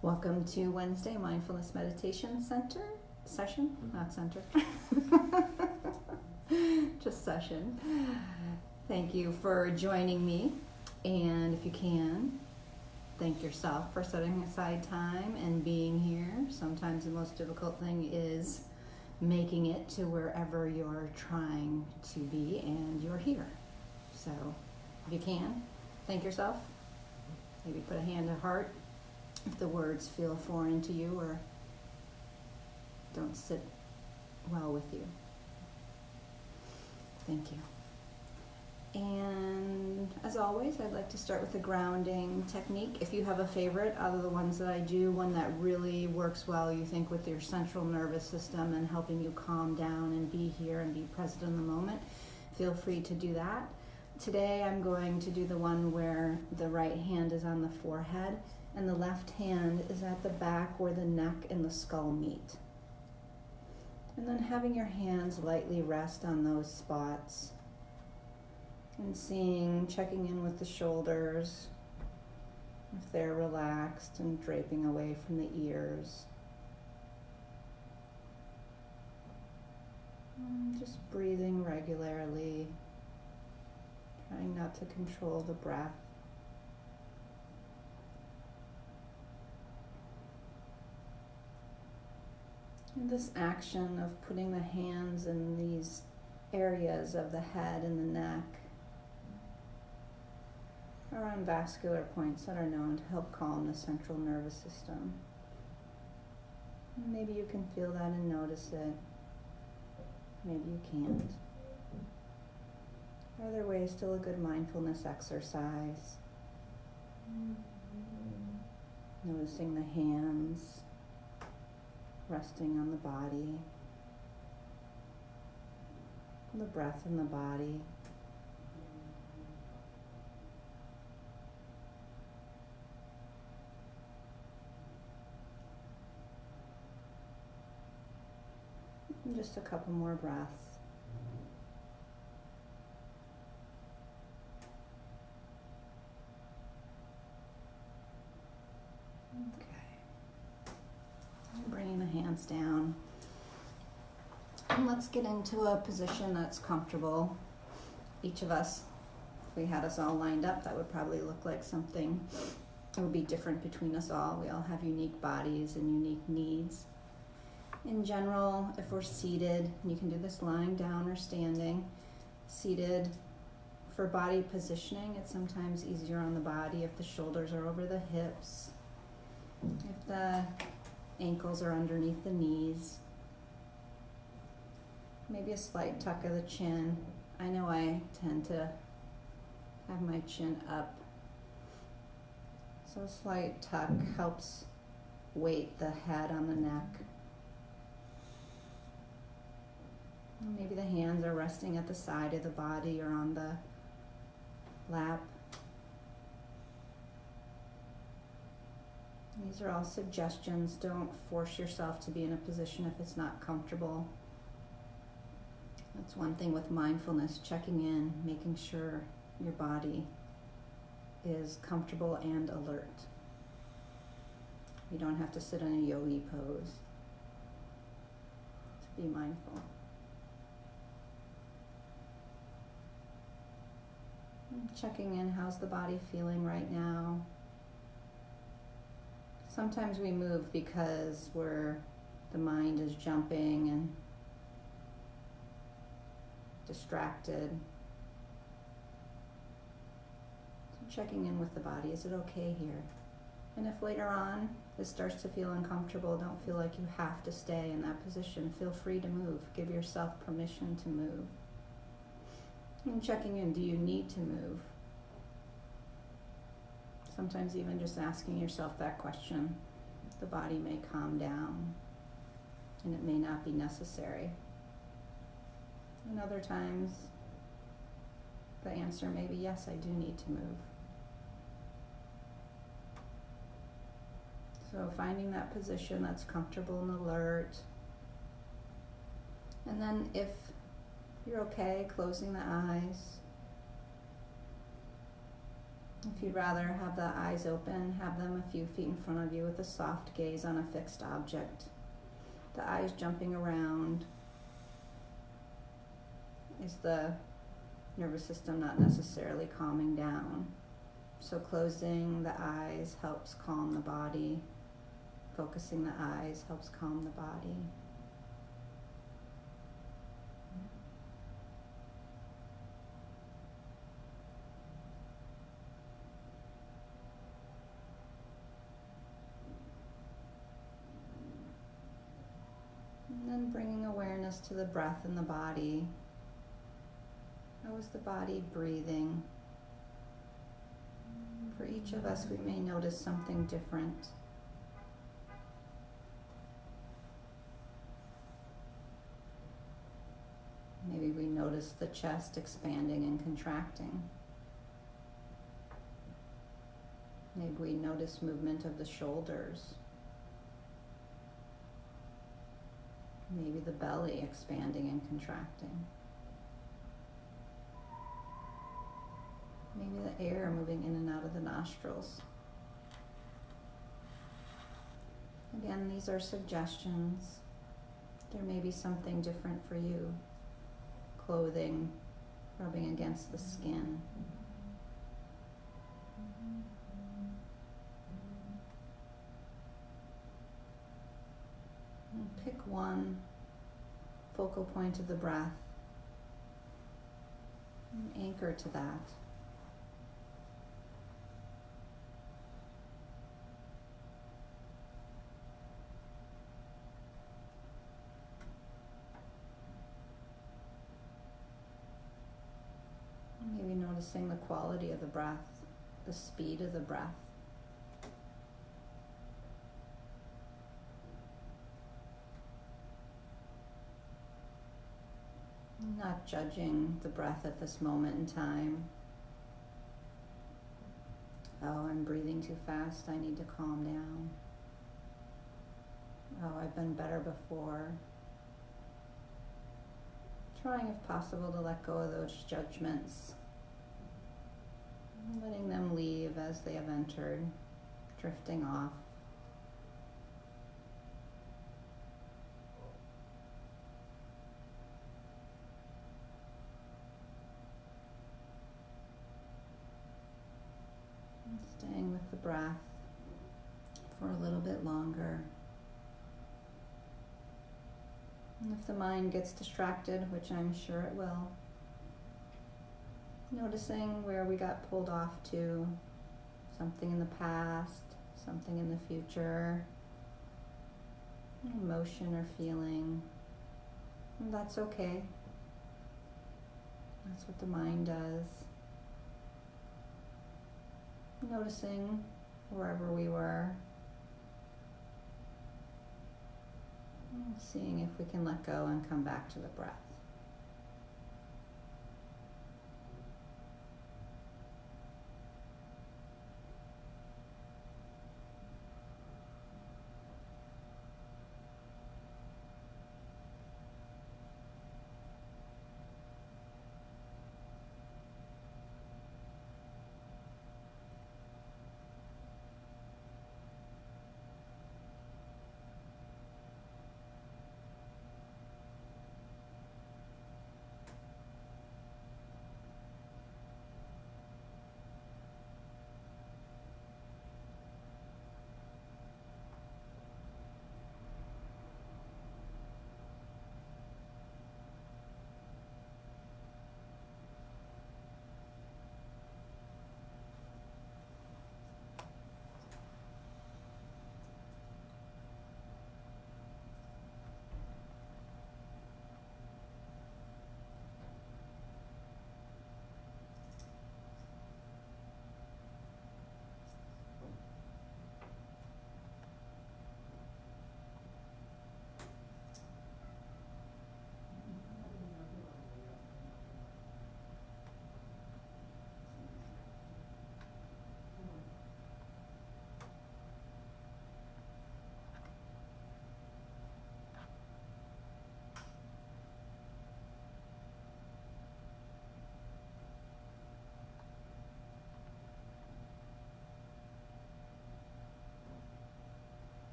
Welcome to Wednesday Mindfulness Meditation Session, not center, just session. Thank you for joining me, and if you can, thank yourself for setting aside time and being here. Sometimes the most difficult thing is making it to wherever you're trying to be, and you're here. So if you can, thank yourself. Maybe put a hand to heart if the words feel foreign to you or don't sit well with you. Thank you. And as always, I'd like to start with the grounding technique. If you have a favorite out of the ones that I do, one that really works well, you think, with your central nervous system and helping you calm down and be here and be present in the moment, feel free to do that. Today I'm going to do the one where the right hand is on the forehead and the left hand is at the back where the neck and the skull meet. And then having your hands lightly rest on those spots and checking in with the shoulders, if they're relaxed and draping away from the ears. Just breathing regularly, trying not to control the breath. And this action of putting the hands in these areas of the head and the neck are on vascular points that are known to help calm the central nervous system. Maybe you can feel that and notice it. Maybe you can't. Are there ways still a good mindfulness exercise? Noticing the hands resting on the body, the breath in the body. And just a couple more breaths. Bringing the hands down. And let's get into a position that's comfortable. Each of us, if we had us all lined up, that would probably look like something. It would be different between us all. We all have unique bodies and unique needs. In general, if we're seated, you can do this lying down or standing. Seated, for body positioning, it's sometimes easier on the body if the shoulders are over the hips, if the ankles are underneath the knees. Maybe a slight tuck of the chin. I know I tend to have my chin up. So a slight tuck helps weight the head on the neck. And maybe the hands are resting at the side of the body or on the lap. These are all suggestions. Don't force yourself to be in a position if it's not comfortable. That's one thing with mindfulness, checking in, making sure your body is comfortable and alert. You don't have to sit in a yogi pose to be mindful. Checking in, how's the body feeling right now? Sometimes we move because the mind is jumping and distracted. So checking in with the body, is it okay here? And if later on this starts to feel uncomfortable, don't feel like you have to stay in that position. Feel free to move. Give yourself permission to move. And checking in, do you need to move? Sometimes even just asking yourself that question, the body may calm down and it may not be necessary. And other times, the answer may be, yes, I do need to move. So finding that position that's comfortable and alert. And then if you're okay, closing the eyes. If you'd rather have the eyes open, have them a few feet in front of you with a soft gaze on a fixed object. The eyes jumping around. Is the nervous system not necessarily calming down? So closing the eyes helps calm the body. Focusing the eyes helps calm the body. And then bringing awareness to the breath in the body. How is the body breathing? For each of us, we may notice something different. Maybe we notice the chest expanding and contracting. Maybe we notice movement of the shoulders. Maybe the belly expanding and contracting. Maybe the air moving in and out of the nostrils. Again, these are suggestions. There may be something different for you. Clothing rubbing against the skin. And pick one focal point of the breath and anchor to that. Maybe noticing the quality of the breath, the speed of the breath. Not judging the breath at this moment in time. Oh, I'm breathing too fast, I need to calm down. Oh, I've been better before. Trying, if possible, to let go of those judgments. Letting them leave as they have entered, drifting off. And staying with the breath for a little bit longer. And if the mind gets distracted, which I'm sure it will, noticing where we got pulled off to, something in the past, something in the future, an emotion or feeling, and that's okay. That's what the mind does. Noticing wherever we were, and seeing if we can let go and come back to the breath.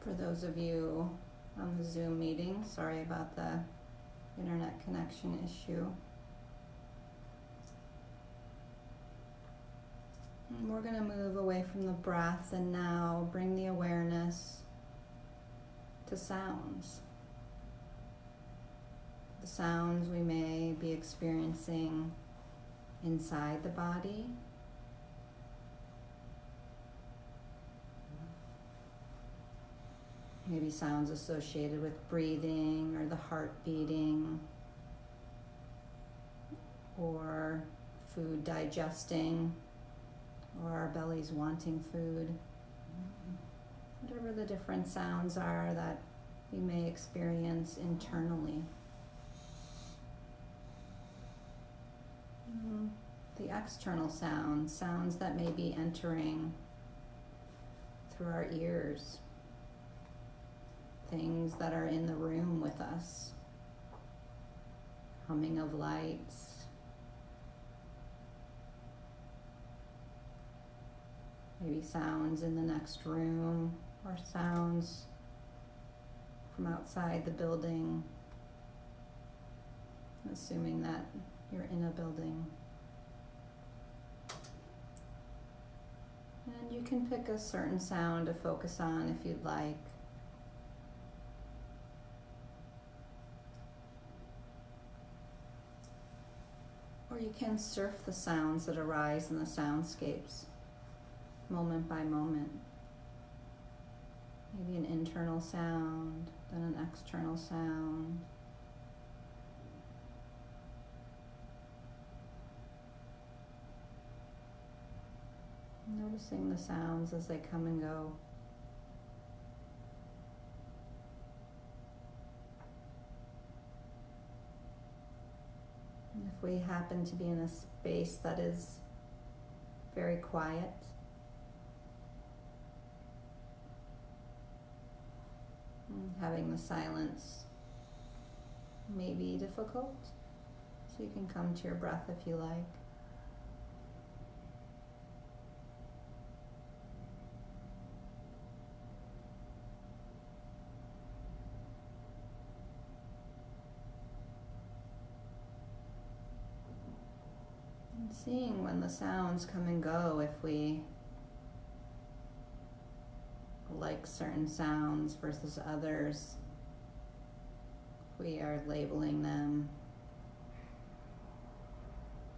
For those of you on the Zoom meeting, sorry about the internet connection issue. And we're going to move away from the breath and now bring the awareness to sounds. The sounds we may be experiencing inside the body, maybe sounds associated with breathing or the heart beating or food digesting or our bellies wanting food. Whatever the different sounds are that we may experience internally. The external sounds, sounds that may be entering through our ears, things that are in the room with us, humming of lights, maybe sounds in the next room or sounds from outside the building, assuming that you're in a building. And you can pick a certain sound to focus on if you'd like. Or you can surf the sounds that arise in the soundscapes, moment by moment. Maybe an internal sound, then an external sound. Noticing the sounds as they come and go. And if we happen to be in a space that is very quiet, having the silence may be difficult, so you can come to your breath if you like. And seeing when the sounds come and go, if we like certain sounds versus others, we are labeling them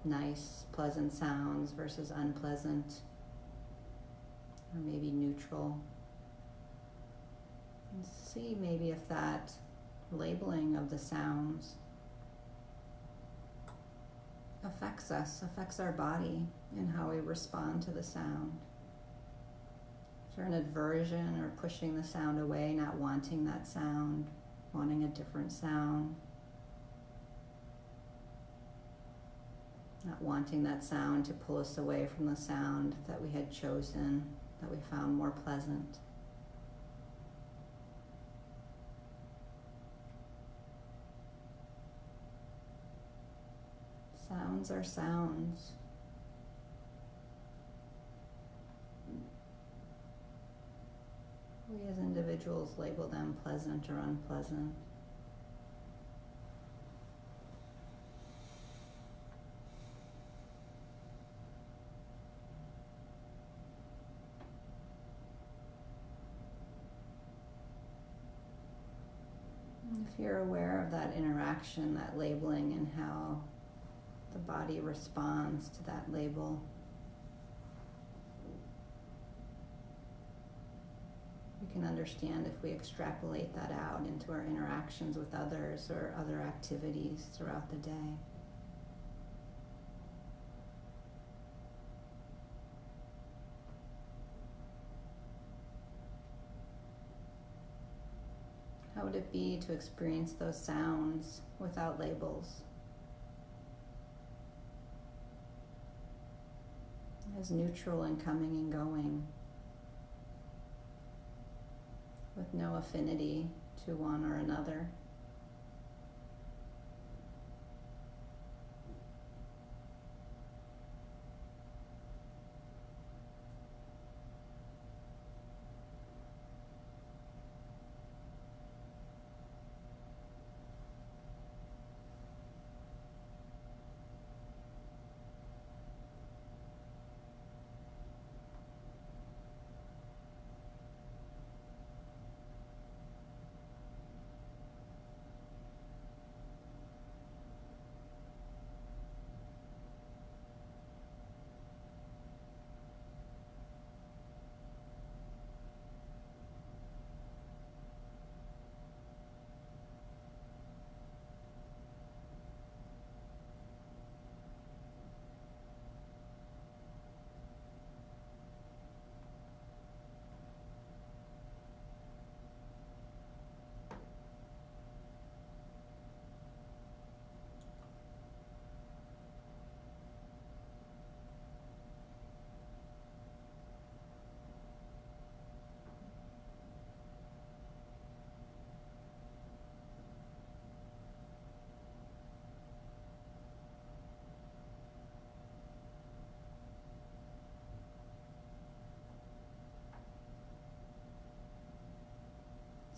nice, pleasant sounds versus unpleasant, or maybe neutral. And see maybe if that labeling of the sounds affects us, affects our body and how we respond to the sound. Is there an aversion or pushing the sound away, not wanting that sound, wanting a different sound? Not wanting that sound to pull us away from the sound that we had chosen, that we found more pleasant. Sounds are sounds. We as individuals label them pleasant or unpleasant. And if you're aware of that interaction, that labeling, and how the body responds to that label, we can understand if we extrapolate that out into our interactions with others or other activities throughout the day. How would it be to experience those sounds without labels? As neutral and coming and going, with no affinity to one or another.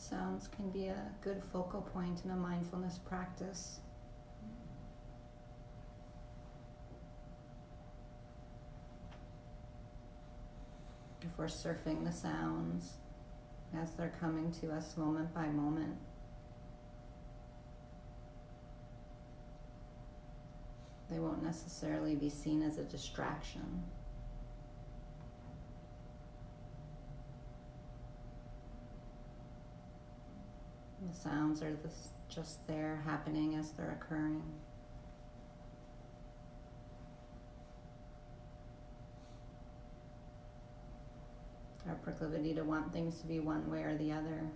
Sounds can be a good focal point in a mindfulness practice. If we're surfing the sounds as they're coming to us moment by moment, they won't necessarily be seen as a distraction. The sounds are just there, happening as they're occurring. Our proclivity to want things to be one way or the other.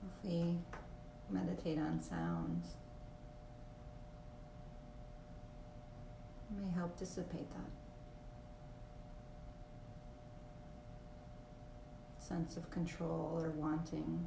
If we meditate on sounds, it may help dissipate that sense of control or wanting.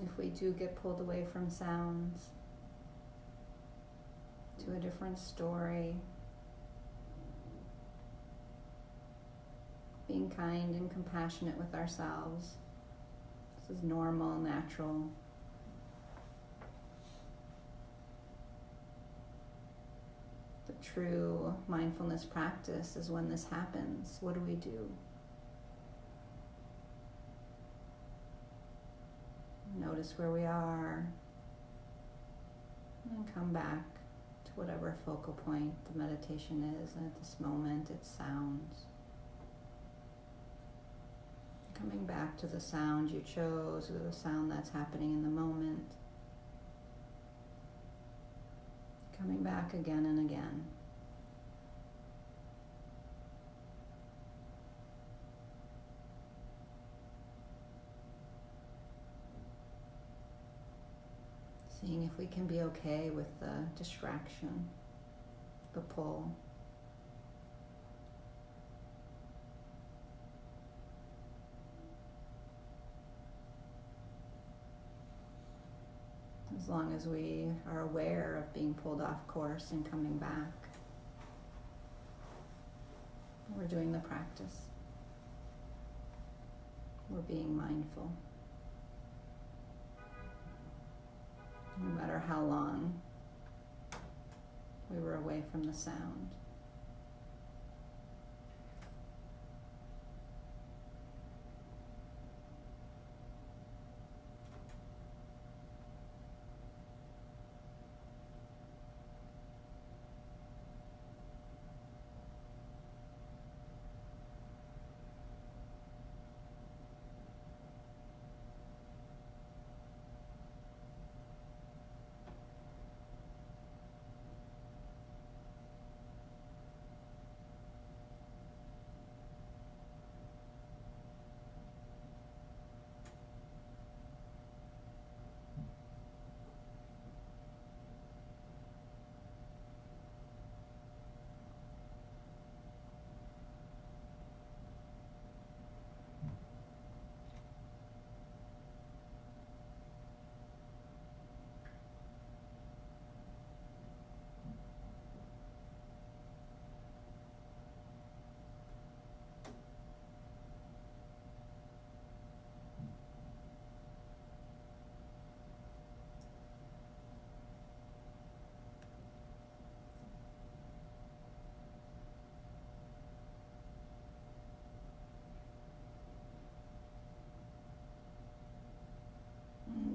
If we do get pulled away from sounds to a different story, being kind and compassionate with ourselves. This is normal, natural. The true mindfulness practice is when this happens. What do we do? Notice where we are, and come back to whatever focal point the meditation is. And at this moment, it's sounds. Coming back to the sound you chose, or the sound that's happening in the moment. Coming back again and again. Seeing if we can be okay with the distraction, the pull. As long as we are aware of being pulled off course and coming back, we're doing the practice. We're being mindful. No matter how long we were away from the sound.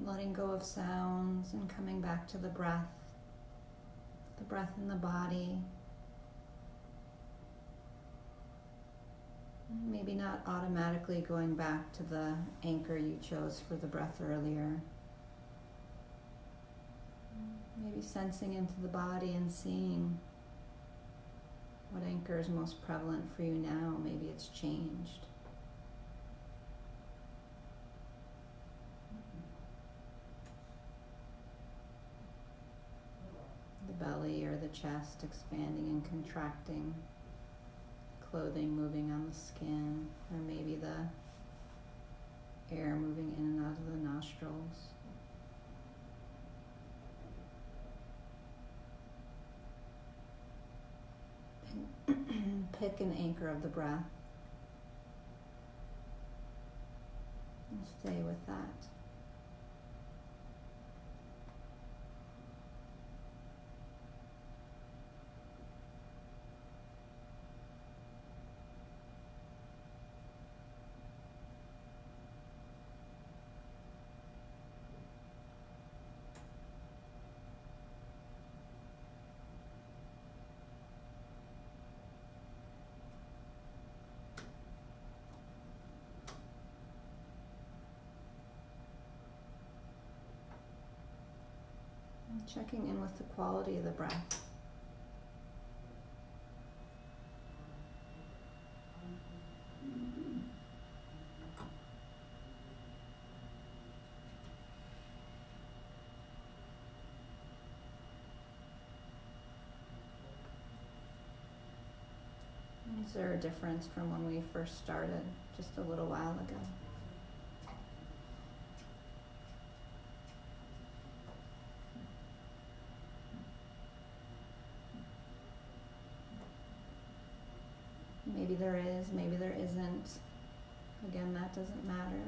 Letting go of sounds and coming back to the breath in the body. Maybe not automatically going back to the anchor you chose for the breath earlier. Maybe sensing into the body and seeing what anchor is most prevalent for you now. Maybe it's changed. chest expanding and contracting, clothing moving on the skin, or maybe the air moving in and out of the nostrils. Pick an anchor of the breath and stay with that. Checking in with the quality of the breath. Is there a difference from when we first started just a little while ago? Maybe there is, maybe there isn't. Again, that doesn't matter.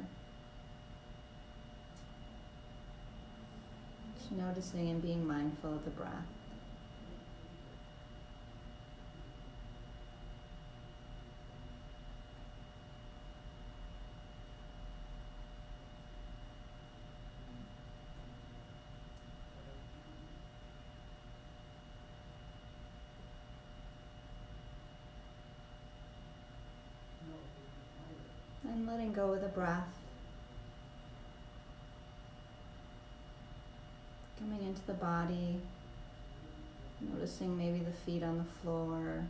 Just noticing and being mindful of the breath. And letting go of the breath. Coming into the body. Noticing maybe the feet on the floor.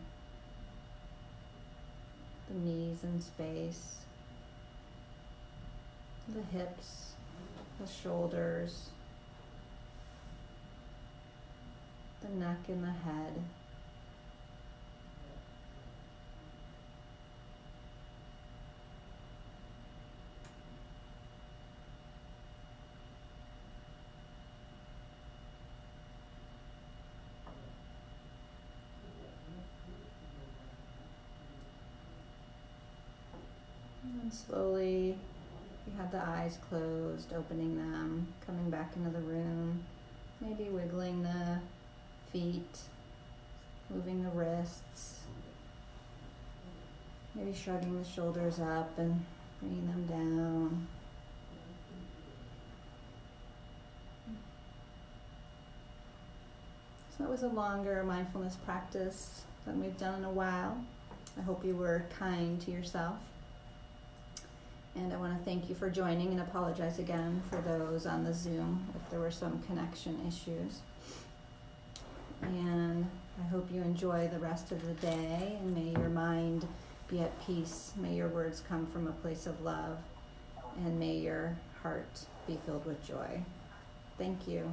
The knees in space. The hips. The shoulders. The neck and the head. And slowly, you have the eyes closed, opening them, coming back into the room, maybe wiggling the feet, moving the wrists, maybe shrugging the shoulders up and bringing them down. So that was a longer mindfulness practice than we've done in a while. I hope you were kind to yourself. And I want to thank you for joining and apologize again for those on the Zoom if there were some connection issues. And I hope you enjoy the rest of the day, and may your mind be at peace. May your words come from a place of love, and may your heart be filled with joy. Thank you.